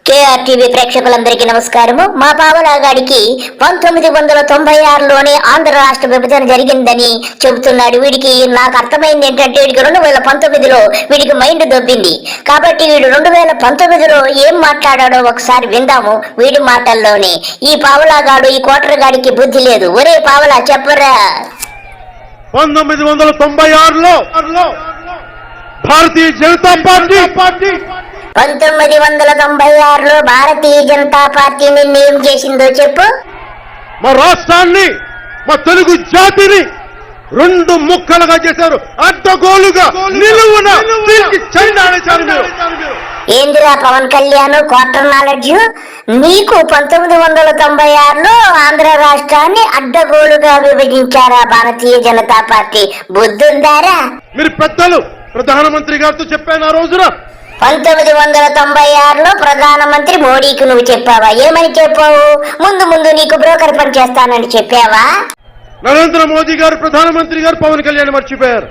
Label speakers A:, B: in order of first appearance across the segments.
A: కేఆర్టీవీ ప్రేక్షకులందరికీ నమస్కారము. మా పావలాగాడికి 1996లోనే ఆంధ్ర రాష్ట్ర విభజన జరిగిందని చెబుతున్నాడు. వీడికి నాకు అర్థమైంది ఏంటంటే వీడికి 2019లో వీడికి మైండ్ దొబ్బింది. కాబట్టి వీడు 2019లో ఏం మాట్లాడాడో ఒకసారి విందాము వీడి మాటల్లోనే. ఈ పావలాగాడు ఈ కోటరగాడికి బుద్ధి లేదు. ఒరే పావలా చెప్పరా.
B: 1996లో భారతీయ జనతా పార్టీ
A: 1996లో భారతీయ జనతా పార్టీ ఏం చేసిందో చెప్పు.
B: మా రాష్ట్రాన్ని, మా తెలుగు జాతిని 2 ముక్కలుగా చేశారు. అడ్డగోలుగా నిలువున
A: ఏందిరా పవన్ కళ్యాణ్ క్వార్టర్ నాలెడ్జ్? నీకు 1996లో ఆంధ్ర రాష్ట్రాన్ని అడ్డగోలుగా విభజించారా భారతీయ జనతా పార్టీ? బుద్ధుందారా?
B: మీరు పెద్దలు ప్రధానమంత్రి గారితో చెప్పాను ఆ రోజున.
A: 1996లో ప్రధానమంత్రి మోడీకి నువ్వు చెప్పావా? ఏమని చెప్పావు? ముందు నీకు బ్రోకర్ పని చేస్తానని చెప్పావా?
B: నరేంద్ర మోదీ గారు ప్రధానమంత్రి గారు పవన్ కళ్యాణ్ మర్చిపోయారు.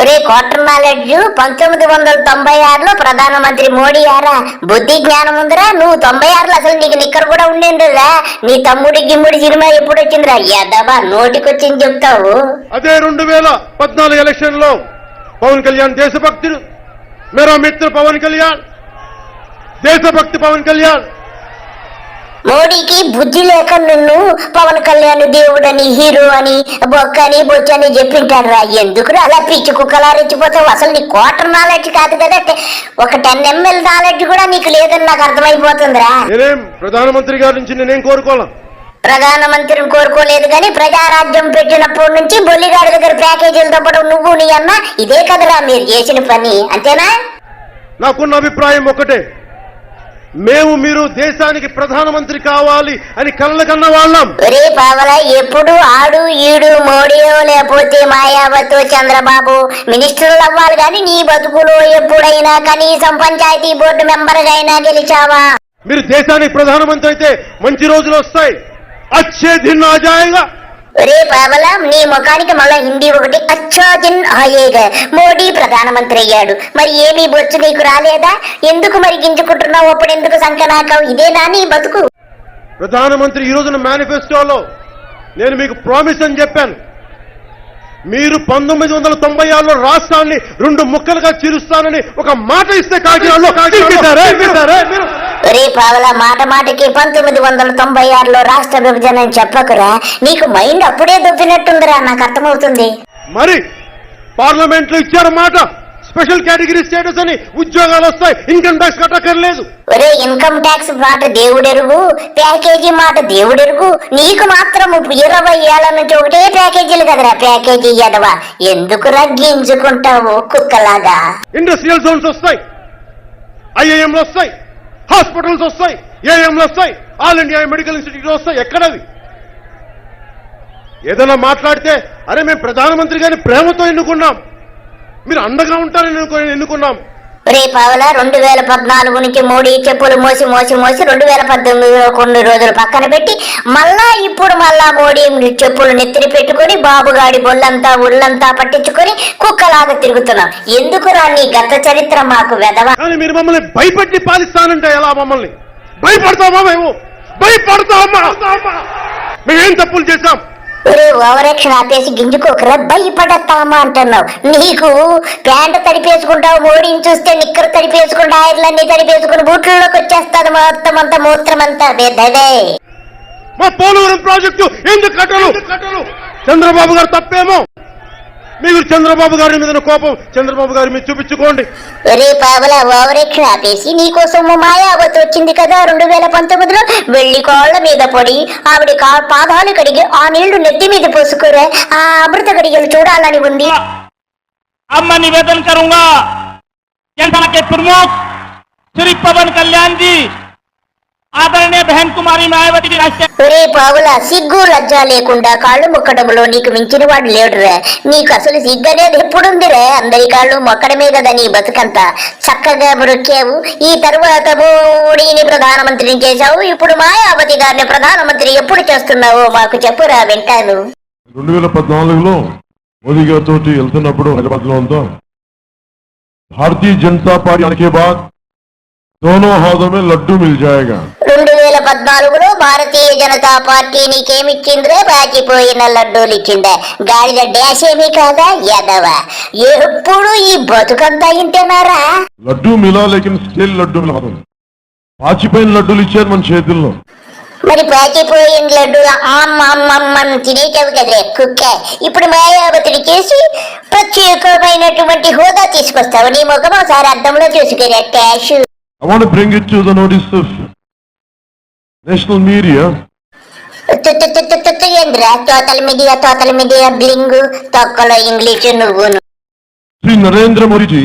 A: రే క్వార్టర్ నాలెడ్జ్, 1996లో ప్రధానమంత్రి మోడీ యారా? బుద్ధి జ్ఞానం ఉందిరా? నువ్వు 96లో అసలు నీకు నిక్కర్ కూడా ఉండేందురా? నీ తమ్ముడి గిమ్ముడి సినిమా ఎప్పుడు వచ్చిందిరా? యాదవా నోటికొచ్చింది చెప్తావు.
B: అదే 2014 ఎలక్షన్ లో పవన్ కళ్యాణ్ దేశభక్తుడు, मेरा मित्र पवन कल्याण, देशभक्त पवन कल्याण.
A: మోడీకి బుద్ధి లేక నిన్ను పవన్ కళ్యాణ్ దేవుడని, హీరో అని, బొక్కని బొచ్చని చెప్పింటారా? ఎందుకు అలా పిచ్చి కుక్కలా రెచ్చిపోతావు? అసలు నీ క్వార్టర్ నాలెడ్జ్ కాదు కదా, ఒక 10 ml నాలెడ్జ్ కూడా నీకు లేదని నాకు అర్థమైపోతుందిరా.
B: ప్రధానమంత్రి గారి నుంచి నేనేం కోరుకోవాలా?
A: ప్రధానమంత్రిని కోరుకోలేదు కానీ ప్రజారాజ్యం పెట్టినప్పటి నుంచి బొల్లిగాడి దగ్గర ప్యాకేజీలు తప్పడం నువ్వు నీ అన్న ఇదే కదరా మీరు చేసిన పని, అంతేనా?
B: నాకున్న అభిప్రాయం ఒకటే, మీరు దేశానికి ప్రధానమంత్రి కావాలి అని కలలు కన్న వాళ్ళం.
A: ఒరే పావలా, ఎప్పుడు ఆడు ఈడు మోడీయో లేకపోతే మాయావతో చంద్రబాబు మినిస్టర్లు అవ్వాలి కానీ నీ బతుకులో ఎప్పుడైనా కనీసం పంచాయతీ బోర్డు మెంబర్ అయినా గెలిచావా?
B: మీరు దేశానికి ప్రధానమంత్రి అయితే మంచి రోజులు వస్తాయి. అచ్చే దిన్ ఆ జాయేగా.
A: ఒరే పావలా, నీ ముఖానికి మళ్ళా హిందీ ఒకటి, అచ్చా దిన్ ఆయేగా. మోడీ ప్రధానమంత్రి అయ్యాడు, మరి ఏమీ బొచ్చు నీకు రాలేదా? ఎందుకు మరి గింజుకుంటున్నావు? అప్పుడు ఎందుకు సంకనాకావు? ఇదేనా నీ బతుకు?
B: ప్రధానమంత్రి ఈ రోజున మేనిఫెస్టోలో నేను మీకు ప్రామిస్ అని చెప్పాను. మీరు 1996లో రాష్ట్రాన్ని 2 ముక్కలుగా చీరుస్తానని ఒక మాట ఇస్తే కాకినాడలో
A: ఒరే పావలా, మాటకి 1996లో రాష్ట్ర విభజన చెప్పకురా. నీకు మైండ్ అప్పుడే దొబ్బినట్టుందిరా, నాకు అర్థమవుతుంది.
B: మరి పార్లమెంట్ లో ఇచ్చారు మాట, స్పెషల్ కేటగిరీ స్టేటస్ అని, ఉద్యోగాలు వస్తాయి, ఇన్కమ్ ట్యాక్స్ కట్టక్కర్లేదు.
A: ఒరే ఇన్కమ్ ట్యాక్స్ మాట దేవుడెరుగు, ప్యాకేజీ మాట దేవుడెరుగు. నీకు మాత్రం 20 ఏళ్ల నుంచి ఒకటే ప్యాకేజీలు కదరా. ప్యాకేజీ ఎదవా, ఎందుకు రగ్గించుకుంటావు కుక్కలాగా?
B: ఇండస్ట్రియల్ జోన్స్ వస్తాయి, ఐఐఎంలు వస్తాయి, హాస్పిటల్స్ వస్తాయి, ఏఎంలు వస్తాయి, ఆల్ ఇండియా మెడికల్ ఇన్స్టిట్యూట్ వస్తాయి. ఎక్కడది? ఏదైనా మాట్లాడితే అరే మేము ప్రధానమంత్రి గారిని ప్రేమతో ఎన్నుకున్నాం, మీరు అండగా ఉంటారని ఎన్నుకున్నాం.
A: రే పావలా, 2014 నుంచి మోడీ చెప్పులు మోసి 2019లో కొన్ని రోజులు పక్కన పెట్టి ఇప్పుడు మోడీ చెప్పులు నెత్తిని పెట్టుకుని బాబుగాడి ఒళ్ళంతా పట్టించుకొని కుక్కలాగా తిరుగుతున్నాం. ఎందుకురా నీ గత చరిత్ర మాకు వెదవా?
B: కానీ మీరు మమ్మల్ని భయపెట్టి పాలిస్తానంటే ఎలా? మమ్మల్ని భయపడతామా? భయపడతామా? మేమేం తప్పులు చేశాం?
A: ఒరే ఓవరాక్షన్ ఆపేసి గింజుకోకరా. భయపడతామా అంటున్నావు? నీకు ప్యాంటు తడిపేసుకుంటావు, మోడీని చూస్తే నిక్కరు తడిపేసుకుంటా, ఐర్లన్నీ తడిపేసుకుని బూట్లలోకి వచ్చేస్తాడు మొత్తం అంతా మూత్రమంతా.
B: మా పోలవరం ప్రాజెక్టు ఎందుకు కట్టలు? చంద్రబాబు గారు తప్పేమో. మీరు చంద్రబాబు గారి మీద కోపం చంద్రబాబు గారి మీద చూపించుకోండి.
A: ఒరే పావలా, ఓవరాక్షన్ ఆపేసి నీకోసం మాయావతి వచ్చింది కదా 2019లో. వెళ్లి కాళ్ల మీద పడి ఆవిడ పాదాలు కడిగి ఆ నీళ్లు నెత్తి మీద పోసుకురా. ఆ అమృత గడియలు చూడాలని ఉంది.
C: अब मैं निवेदन करूंगा जनता के प्रमुख श्री पवन कल्याण जी, ఆదరణీయ బహన్ కుమారి మాయావతి రాష్ట్ర.
A: ఒరే పావులా, సిగ్గు లజ్జా లేకుండా కాళ్ళు మొక్కడంలో నీకు మించిన వాడు లేడురా. నీకు అసలు సిగ్గు అనేది ఎప్పుడుందిరా? అందరి కాళ్ళు మొక్కడమే కదా నీ బతుకంతా. చక్కగా బ్రొక్కావు. ఈ తరువాత మోడీని ప్రధానమంత్రిని చేశావు, ఇప్పుడు మాయావతి గారిని ప్రధానమంత్రి ఎప్పుడు చేస్తున్నావో మాకు చెప్పురా, వింటాను.
D: 2014లో మోదీ గారితో వెళ్తున్నప్పుడు హైదరాబాద్ లో భారతీయ జనతా పార్టీ ఆने के बाद दोनों हाथों में लड्डू मिल जाएगा।
A: 2014లో భారతీయ జనతా పార్టీ నీకేమిచ్చిందిరే? బాచిపోయిన లడ్డూలు ఇచ్చిందా? గాడిద డాష్ ఏమీ కాదా యాదవ? ఎప్పుడు ఈ బతుకంతా ఇంటేనారా?
D: లడ్డూ మిలా లేకిన్ స్టిల్ లడ్డూ మిలా పాచిపోయిన లడ్డూలు ఇచ్చారు మన చేతుల్లో.
A: మరి పాచిపోయిన లడ్డూలు అమ్మమ్మమ్మను తినేటావు కదరే కుక్క. ఇప్పుడు మాయావతిని చేసి ప్రత్యేకమైనటువంటి హోదా తీసుకొస్తావు. నీ ముఖం ఒకసారి అద్దంలో చూసుకునే ట్యాష్.
D: I want to bring it to the notice of national media.
A: ఏంద్రా తోతల మీడియా బ్లింగు తొక్కలో ఇంగ్లీషు నువ్వును.
D: Sri Narendra Modi ji,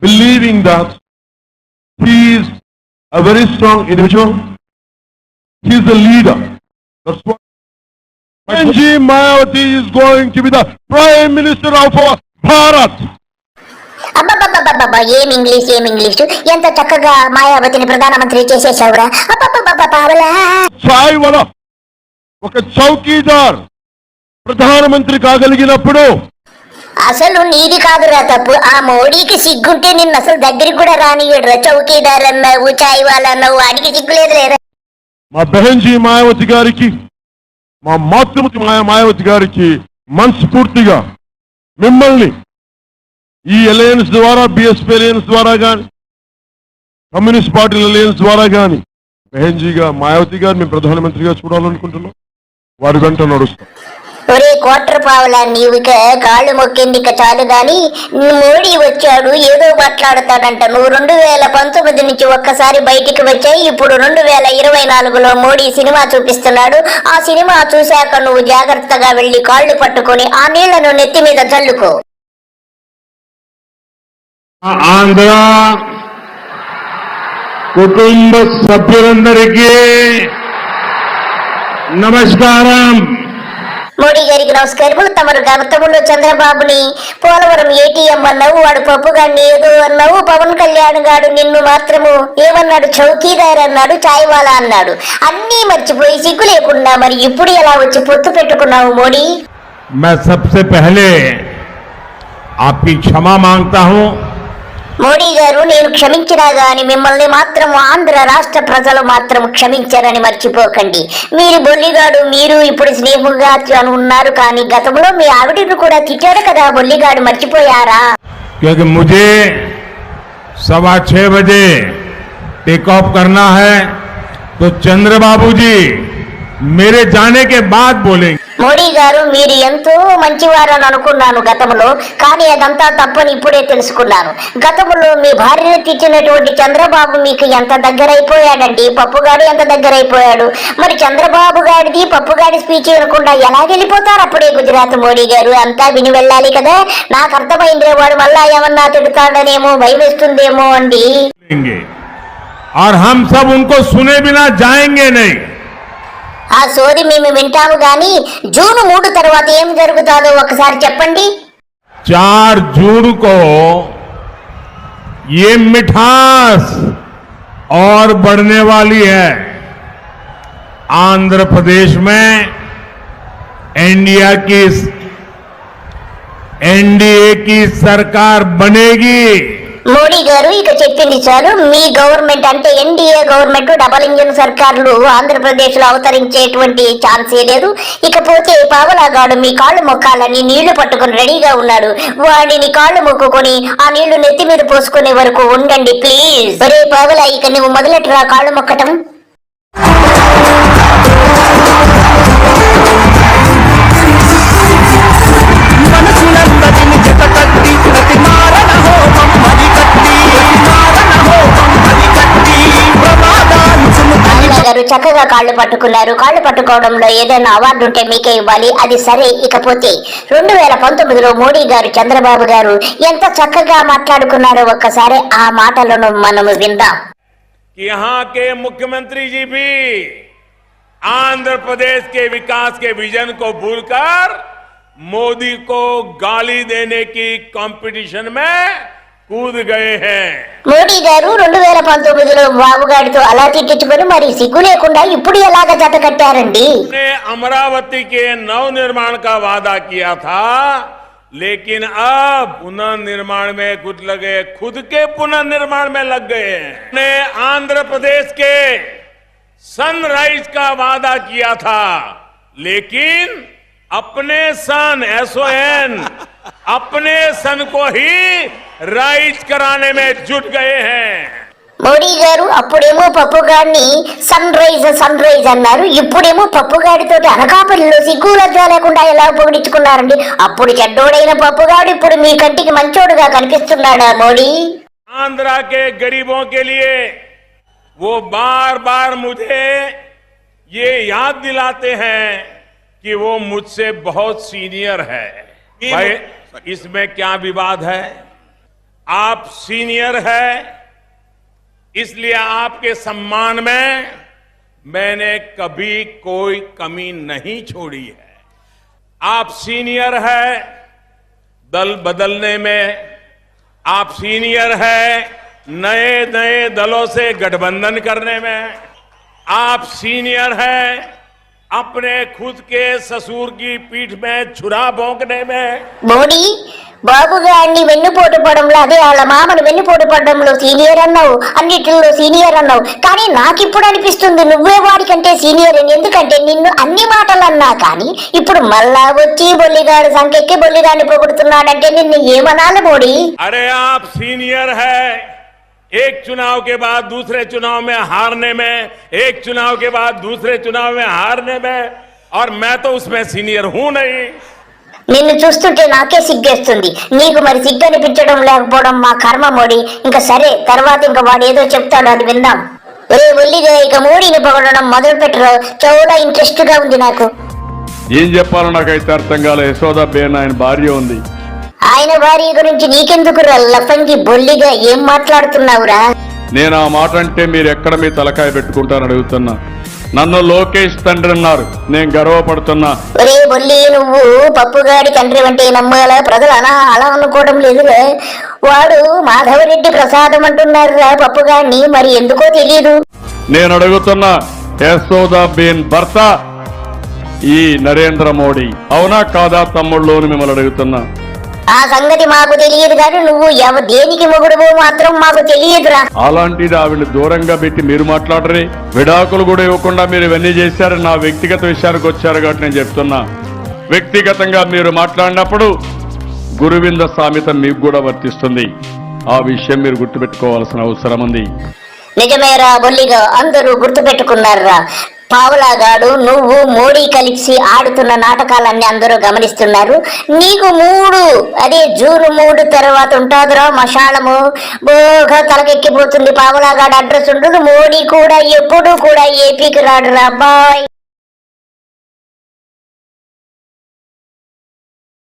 D: believing that he is a very strong individual, he is a leader. That's why Benji Mayawati is going to be the Prime Minister of Bharat.
A: అబ్బబ్బబ్బబ్బబ్బ ఏం English ఎంత చక్కగా మాయావతిని ప్రధానమంత్రి చేసేసావురా.
D: సాయి వల ఒక చౌకీదార్ ప్రధానమంత్రి కాగలిగినప్పుడు
A: అసలు నీది కాదురా తప్పు. ఆ మోడీకి సిగ్గుంటే నిన్ను అసలు దగ్గరికి కూడా రానియడురా. చౌకీదార్ అన్నావు, చాయ్ వాళ్ళ అన్నావు, వాడికి సిగ్గులేదు లేరా.
D: మా బెహన్జీ మాయావతి గారికి, మా మాతృమతి మాయావతి గారికి మనస్ఫూర్తిగా మిమ్మల్ని ఈ అలయన్స్ ద్వారా, బిఎస్పీ అలయన్స్ ద్వారా కానీ, కమ్యూనిస్ట్ పార్టీల అలయన్స్ ద్వారా కానీ బెహన్జీగా మాయావతి గారు మేము ప్రధానమంత్రిగా చూడాలనుకుంటున్నాం. వారి వెంట నడుస్తాం.
A: ఒరే క్వార్టర్ పావులా, నీవు ఇక కాళ్ళు మొక్కింది ఇక చాలు గాని. మోడీ వచ్చాడు ఏదో మాట్లాడతాడంట. నువ్వు 2019 నుంచి ఒక్కసారి బయటికి వచ్చాయి. ఇప్పుడు 2024లో మోడీ సినిమా చూపిస్తున్నాడు. ఆ సినిమా చూశాక నువ్వు జాగ్రత్తగా వెళ్లి కాళ్ళు పట్టుకొని ఆ నీళ్లను నెత్తి మీద చల్లుకో.
E: ఆంధ్ర కుటుంబ సభ్యులందరికీ నమస్కారం.
A: మోడీ గారికి నమస్కారం. తమరు గతంలో చంద్రబాబుని పోలవరం ఏటీఎం అన్నావు, వాడు పప్పుగాడిని ఏదో అన్నావు. పవన్ కళ్యాణ్ గారు నిన్ను మాత్రము ఏమన్నాడు? చౌకీదార్ అన్నాడు, చాయ్ వాలా అన్నాడు. అన్నీ మర్చిపోయి సిగ్గు లేకుండా మరి ఇప్పుడు ఎలా వచ్చి పొత్తు పెట్టుకున్నావు మోడీ?
E: मैं सबसे पहले आपकी क्षमा मांगता हूं.
A: మోడీ గారు, నేను క్షమించినా గాని మిమ్మల్ని మాత్రం ఆంధ్ర రాష్ట్ర ప్రజలు మాత్రం క్షమించారని మర్చిపోకండి. మీరు బొల్లిగాడు, మీరు ఇప్పుడు స్నేహంగా ఉన్నారు కానీ గతంలో మీ ఆవిడను కూడా తిట్టాడు కదా బొల్లిగాడు, మర్చిపోయారా?
E: क्योंकि मुझे 6:15 बजे टेक ऑफ करना है तो चंद्रबाबू जी मेरे जाने के बाद बोलेंगे.
A: మోడీ గారు, మీరు ఎంతో మంచివారని అనుకున్నాను గతంలో, కానీ అదంతా తప్పని ఇప్పుడే తెలుసుకున్నాను. గతంలో మీ భార్యను తిట్టినటువంటి చంద్రబాబు మీకు ఎంత దగ్గరైపోయాడండి. పప్పుగాడు ఎంత దగ్గరైపోయాడు. మరి చంద్రబాబు గారిది పప్పుగాడి స్పీచ్ వినకుండా ఎలా వెళ్ళిపోతారు అప్పుడే గుజరాత్? మోడీ గారు, అంతా విని వెళ్ళాలి కదా. నాకు అర్థమైందే, వాడు మళ్ళా ఏమన్నా తిడతాడనేమో, భయం వేస్తుందేమో అండి.
E: और हम सब उनको सुने बिना जाएंगे नहीं.
A: ఆ సోది మేము వింటాము గాని జూన్ 3 తర్వాత ఏం జరుగుతాదో ఒకసారి చెప్పండి.
E: 4 जून को ये मिठास और बढ़ने वाली है. आंध्र प्रदेश में एनडीए की सरकार बनेगी.
A: మోడీ గారు, ఇక చెప్పింది చాలు. మీ గవర్నమెంట్ అంటే ఎన్డీఏ గవర్నమెంట్, డబల్ ఇంజిన్ సర్కార్లు ఆంధ్రప్రదేశ్ లో అవతరించేటువంటి ఛాన్సే లేదు. ఇకపోతే పావలాగాడు మీ కాళ్ళు మొక్కాలని నీళ్లు పట్టుకుని రెడీగా ఉన్నాడు. వాడిని కాళ్ళు మొక్కుకొని ఆ నీళ్లు నెత్తి మీద పోసుకునే వరకు ఉండండి ప్లీజ్. ఒరే పావలా, ఇక నువ్వు మొదలెట్టరా కాళ్ళు మొక్కటం. గారు చక్కగా కాళ్ళు పట్టుకున్నారు. కాళ్ళు పట్టుకోవడంలో ఏదైనా అవార్డు ఉంటే మీకే ఇవ్వాలి, అది సరే. ఇకపోతే 2019లో మోడీ గారు చంద్రబాబు గారు ఎంత చక్కగా మాట్లాడుకున్నారో ఒక్కసారి ఆ మాటలను మనము విందాం.
F: यहाँ के मुख्यमंत्री जी भी आंध्र प्रदेश के विकास के विजन को भूलकर मोदी को गाली देने की कंपटीशन में कूद गए हैं.
A: మోడీ గారు 2019లో బాబుగాడితో అలా తిట్టించుకొని మరి సిగ్గు లేకుండా ఇప్పుడు ఎలాగ జత కట్టారండి?
F: अमरावती के नव निर्माण का वादा किया था, लेकिन अब पुनर्निर्माण में कुछ लगे, खुद के पुनर्निर्माण में लग गए। ने आंध्र प्रदेश के सनराइज का वादा किया था, लेकिन अपने सन SON अपने सन को ही राइज कराने में जुट गए हैं।
A: మోడీ గారు అప్పుడేమో పప్పుగాడిని సన్ రైజ్ అన్నారు, ఇప్పుడేమో పప్పుగాడితో అనకాపల్లిలో సిగ్గు లజ్జా లేకుండా ఎలా పొగిడించుకున్నారండి. అప్పుడు చెడ్డోడైన పప్పుగాడు ఇప్పుడు మీ కంటికి మంచోడుగా కనిపిస్తున్నాడా మోడీ?
F: आंध्रा के गरीबों के लिए वो बार बार मुझे ये याद दिलाते हैं कि वो मुझसे बहुत सीनियर है। भाई इसमें क्या विवाद है? आप सीनियर है, इसलिए आपके सम्मान में मैंने कभी कोई कमी नहीं छोड़ी है। आप सीनियर है दल बदलने में, आप सीनियर है नए नए दलों से गठबंधन करने में, आप सीनियर है अपने खुद के ससुर की पीठ में छुरा भोंकने में।
A: మోడీ బాబు గారిని వెన్నుపోటు పడంలో, అదే వాళ్ళ మామను వెన్నుపోటు పడడంలో సీనియర్ అన్నావు, అన్నిటిలో సీనియర్ అన్నావు. కానీ నాకిప్పుడు అనిపిస్తుంది నువ్వే వాడికంటే సీనియర్ అని. ఎందుకంటే నిన్ను అన్ని మాటలు అన్నా కానీ ఇప్పుడు మళ్ళా వచ్చి బొల్లిగాడు సంకెక్కి బొల్లిగాడిని పొగుడుతున్నాడంటే నిన్ను ఏమనాలి మోడీ?
F: अरे आप सीनियर है एक चुनाव के बाद दूसरे चुनाव में हारने में, एक चुनाव के बाद दूसरे चुनाव में हारने में, और मैं तो उसमें सीनियर हूं नहीं।
A: నిన్ను చూస్తుంటే నాకే సిగ్గేస్తుంది. నీకు మరి సిగ్గు అనిపించడం లేకపోవడం మా కర్మ మోడీ. ఇంకా సరే, తర్వాత ఇంకా వాడు ఏదో చెప్తాడు, అది విందాం. ఒరే ఒల్లిగా ఇక మోడీని పొగడడం మొదలు పెట్టరు, చాలా ఇంట్రెస్ట్ గా ఉంది నాకు.
D: ఏం చెప్పాలో నాకైతే అర్థం కాలే. యశోదాబేన్ ఆయన భార్య ఉంది.
A: ఆయన భార్య గురించి నీకెందుకురా లఫంగి బొల్లిగా ఏం మాట్లాడుతున్నావురా?
D: నేను ఆ మాట అంటే మీరు ఎక్కడ మీ తలకాయ పెట్టుకుంటారని అడుగుతున్నా. నన్ను లోకేష్ తండ్రి అన్నారు, నేను గర్వపడుతున్నా.
A: ఒరే బొల్లి, నువ్వు పప్పుగాడి తండ్రి అంటే నమ్మాలా? ప్రజలు అలా అనుకోవడం లేదురా. వాడు మాధవరెడ్డి ప్రసాదం అంటున్నారురా పప్పుగాడిని, మరి ఎందుకో తెలియదు.
D: నేను అడుగుతున్నా, యశోదాబేన్ భర్త ఈ నరేంద్ర మోడీ అవునా కాదా తమ్ముళ్ళు అని మిమ్మల్ని అడుగుతున్నా.
A: ఆ సంగతి మాకు తెలియదు కానీ నువ్వు దేనికి మొగుడువో మాత్రం మాకు తెలియదురా.
D: అలాంటిది ఆవిడ దూరంగా పెట్టి మీరు మాట్లాడరే, విడాకులు కూడా ఇవ్వకుండా మీరు ఇవన్నీ చేశారు. నా వ్యక్తిగత విషయానికి వచ్చారు కాబట్టి నేను చెప్తున్నా, వ్యక్తిగతంగా మీరు మాట్లాడినప్పుడు గురువింద సామెత మీకు కూడా వర్తిస్తుంది. ఆ విషయం మీరు గుర్తుపెట్టుకోవాల్సిన అవసరం ఉంది.
A: నిజమేరా బొల్లిగా, అందరూ గుర్తుపెట్టుకున్నారా. పావులాగాడు నువ్వు మోడీ కలిసి ఆడుతున్న నాటకాలన్నీ అందరూ గమనిస్తున్నారు. నీకు జూన్ 3 తర్వాత ఉంటుందిరా మశాళము, బోగా తలకెక్కిపోతుంది. పావులాగాడు అడ్రస్ ఉండదు. మోడీ కూడా ఎప్పుడు కూడా ఏపీకి రాడురా బాయ్.